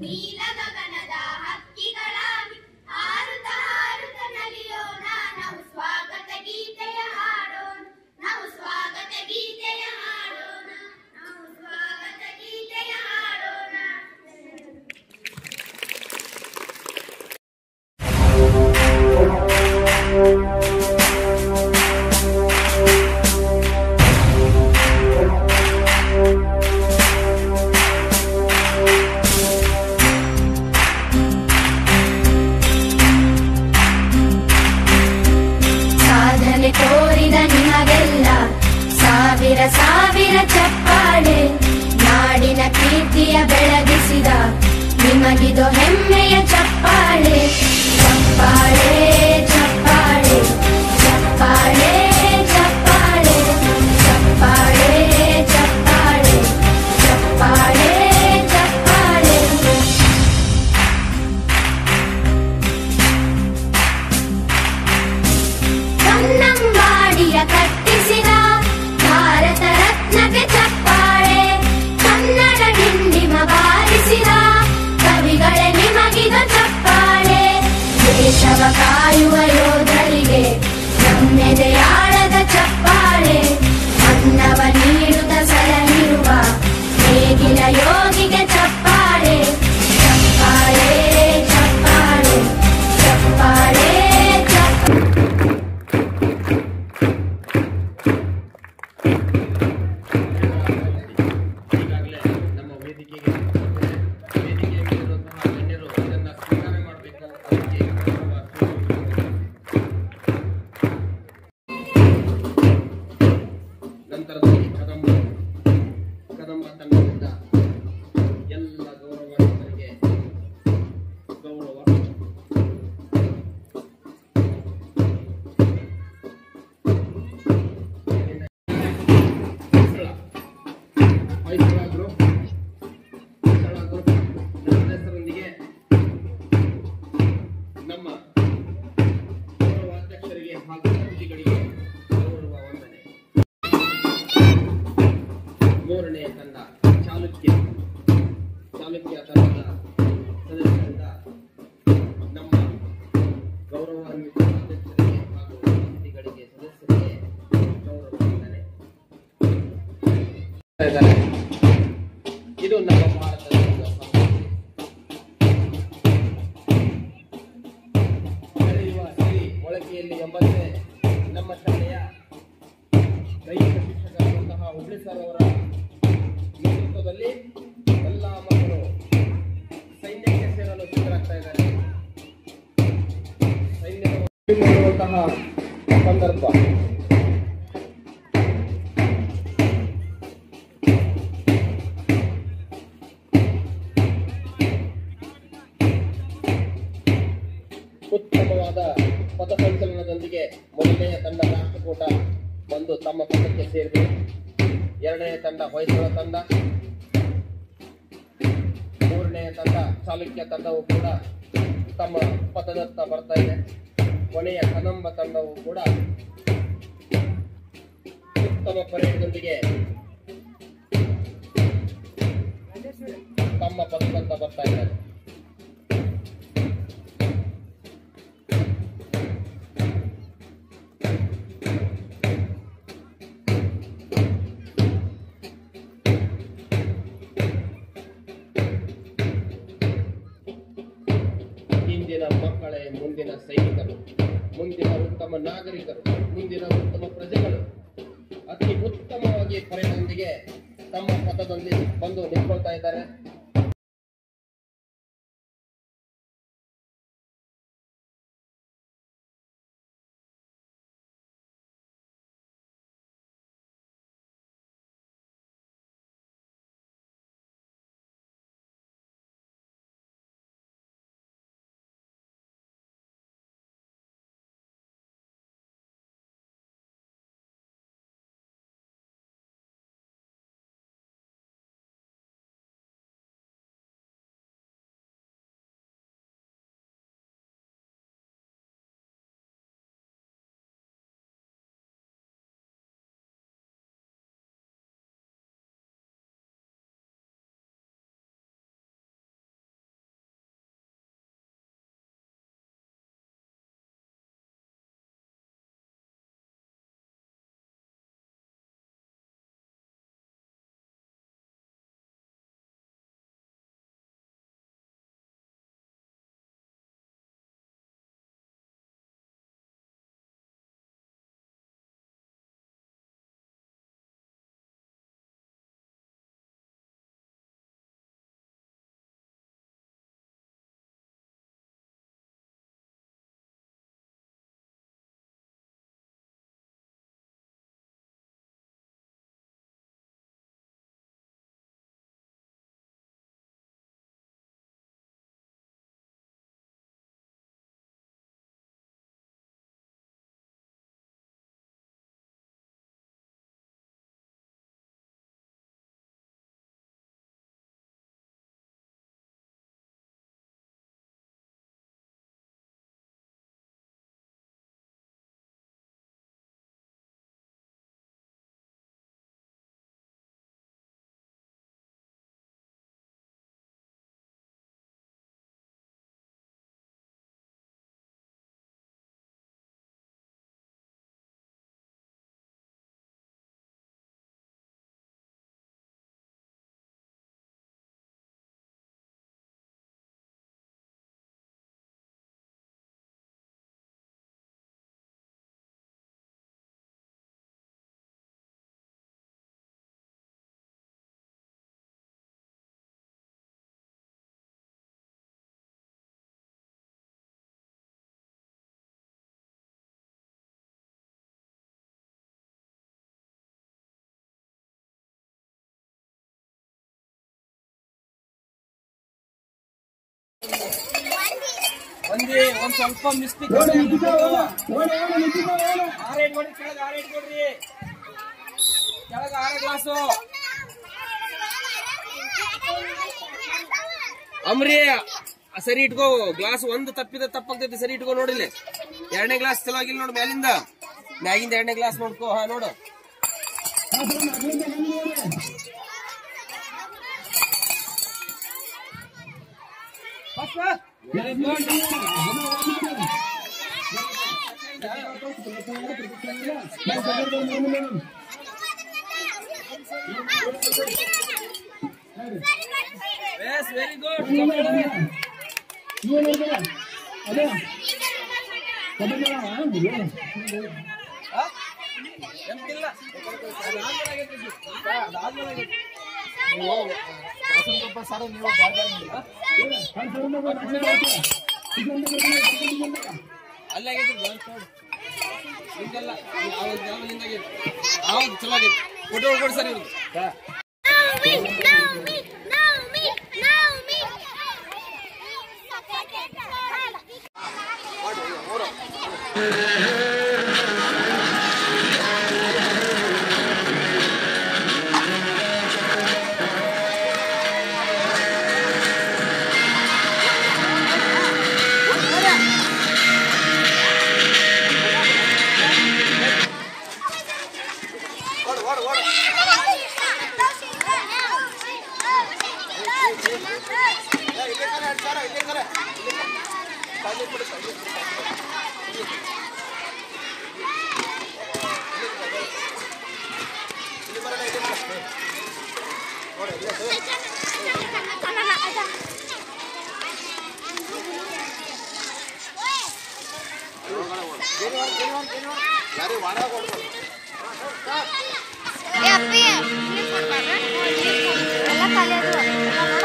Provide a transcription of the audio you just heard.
ನೀಲ ಗಗನದ ಹಕ್ಕಿಗಳಾಗಿ ಹಾರುತ್ತ ಹಾರುತ್ತ ನಲಿಯೋಣ. ನಾವು ಸ್ವಾಗತ ಗೀತೆಯ ಹಾಡೋಣ, ನಾವು ಸ್ವಾಗತ ಗೀತೆಯ ಹಾಡೋಣ, ನಾವು ಸ್ವಾಗತ ಗೀತೆಯ ಹಾಡೋಣ. ತೋರಿದ ನಿಮಗೆಲ್ಲ ಸಾವಿರ ಸಾವಿರ ಚಪ್ಪಾಳೆ. ನಾಡಿನ ಕೀರ್ತಿಯ ಬೆಳಗಿಸಿದ ನಿಮಗಿದು ಹೆಮ್ಮೆಯ ಚಪ್ಪಾಳೆ. ಚಪ್ಪಾಳೆ ಚಪ್ಪಾಳೆ ಚಪ್ಪಾಳೆ ಚಪ್ಪಾಳೆ ಚಪ್ಪಾಳೆ ಚಪ್ಪಾಳೆ ಚಪ್ಪಾಳೆ ಚಪ್ಪಾಳೆ. ಕನ್ನಂಬಾಡಿಯ ಕಟ್ಟಿಸಿದ ಭಾರತ ರತ್ನಕ್ಕೆ ಚಪ್ಪಾಳೆ. ಕನ್ನಡ ಡಿಂಡಿಮ ಬಾರಿಸಿದ ಕವಿಗಳೇ ನಿಮಗಿದು ಚಪ್ಪಾಳೆ. ದೇಶವ ಕಾಯುವ ಯೋಧರಿಗೆ ನಮ್ಮೆದೆಯಾಳದ ಚಪ್ಪಾಳೆ. ಅನ್ನವ ನೀಡುತ್ತ ಸಲಹಿರುವ ನೇಗಿಲ ಯೋಗಿಗೆ ಚಪ್ಪಾಳೆ. ಚಪ್ಪಾಳೆ ಚಪ್ಪಾಳೆ ಚಪ್ಪಾಳೆ ಈಗಾಗಲೇ ನಮ್ಮ ವೇದಿಕೆಯ ಮೇಲಿರುವಂತಹ ಗಣ್ಯರು ಇದನ್ನು ಸ್ವೀಕಾರ ಮಾಡಬೇಕು. ಅದಕ್ಕೆ ನಂತರದಲ್ಲಿ ಕದಂಬ ತಂಡದಿಂದ ಎಲ್ಲ ಗೌರವಾನ್ವಿತರಿಗೆ ಗೌರವ. ಹೆಸರೊಂದಿಗೆ ನಮ್ಮ ಗೌರವಾಧ್ಯಕ್ಷರಿಗೆ ಹಾಗೂ ಅತಿಥಿಗಳಿಗೆ ಗೌರವ ವಂದನೆ. ಮೂರನೆಯ ತಂಡ ಚಾಲುಕ್ಯ ತಂಡದ ಸದಸ್ಯರಿಂದ ನಮ್ಮ ಗೌರವಾನ್ವಿತ ಅಧ್ಯಕ್ಷರಿಗೆ ಹಾಗೂ ಅತಿಥಿಗಳಿಗೆ ಸದಸ್ಯರಿಗೆ ಗೌರವ ವಂದನೆ. ಇದು ನಮ್ಮ ಭಾರತದ ಬೆಳೆಯುವ ಸಿರಿ ಮೊಳಕೆಯಲ್ಲಿ ಎಂಬಂತೆ ನಮ್ಮ ಶಾಲೆಯ ದೈಹಿಕ ಶಿಕ್ಷಕರಾದಂತಹ ಹುಬ್ಳಿ ಸರ್ ಅವರ ನೇತೃತ್ವದಲ್ಲಿ ಎಲ್ಲ ಮಕ್ಕಳು ಸೈನ್ಯಕ್ಕೆ ಸೇರಲು ಸಿದ್ಧರಾಗ್ತಾ ಇದ್ದಾರೆ. ಸೈನ್ಯದ ಸಂದರ್ಭ ಉತ್ತಮವಾದ ಪಥಸಂಚಲನದೊಂದಿಗೆ ಮೊದಲನೆಯ ತಂಡ ರಾಷ್ಟ್ರಕೂಟ ಬಂದು ತಮ್ಮ ಪಥಕ್ಕೆ ಸೇರಿದೆ. ಎರಡನೆಯ ತಂಡ ಹೊಯ್ಸಳ ತಂಡ, ಮೂರನೆಯ ತಂಡ ಚಾಲುಕ್ಯ ತಂಡವು ಕೂಡ ತಮ್ಮ ಪಥದತ್ತ ಬರ್ತಾ ಇದೆ. ಕೊನೆಯ ಕದಂಬ ತಂಡವು ಕೂಡ ಉತ್ತಮ ಪರೇಡ್ನೊಂದಿಗೆ ತಮ್ಮ ಪಥದತ್ತ ಬರ್ತಾ ಇದ್ದಾರೆ. ಇಂದಿನ ಮಕ್ಕಳೇ ಮುಂದಿನ ಸೈನಿಕರು, ಮುಂದಿನ ಉತ್ತಮ ನಾಗರಿಕರು, ಮುಂದಿನ ಉತ್ತಮ ಪ್ರಜೆಗಳು. ಅತಿ ಉತ್ತಮವಾಗಿ ಪರೇಡ್ನೊಂದಿಗೆ ತಮ್ಮ ಪಥದೊಂದಿಗೆ ಬಂದು ನಿಂತ್ಕೊಳ್ತಾ ಇದ್ದಾರೆ. ಒಂದ್ ಸ್ವಲ್ಪ ಮಿಸ್ಟೇಕ್ ಕೊಡ್ರಿ ಕೆಳಗ 6 ಗ್ಲಾಸು ಅಮ್ರಿ ಸರಿ ಇಟ್ಕೋ ಗ್ಲಾಸ್ ಒಂದು ತಪ್ಪಾಗ್ತೈತಿ ಸರಿ ಇಟ್ಕೋ ನೋಡಿಲ್ಲಿ 2ನೇ ಗ್ಲಾಸ್ ಚಲೋ ಆಗಿಲ್ಲ ನೋಡು ಮ್ಯಾಗಿಂದ 2ನೇ ಗ್ಲಾಸ್ ನೋಡ್ಕೋ ಹಾ ನೋಡು Yes, very good. Photo sir ಎಲ್ಲ ಖಾಲಿ ಅದು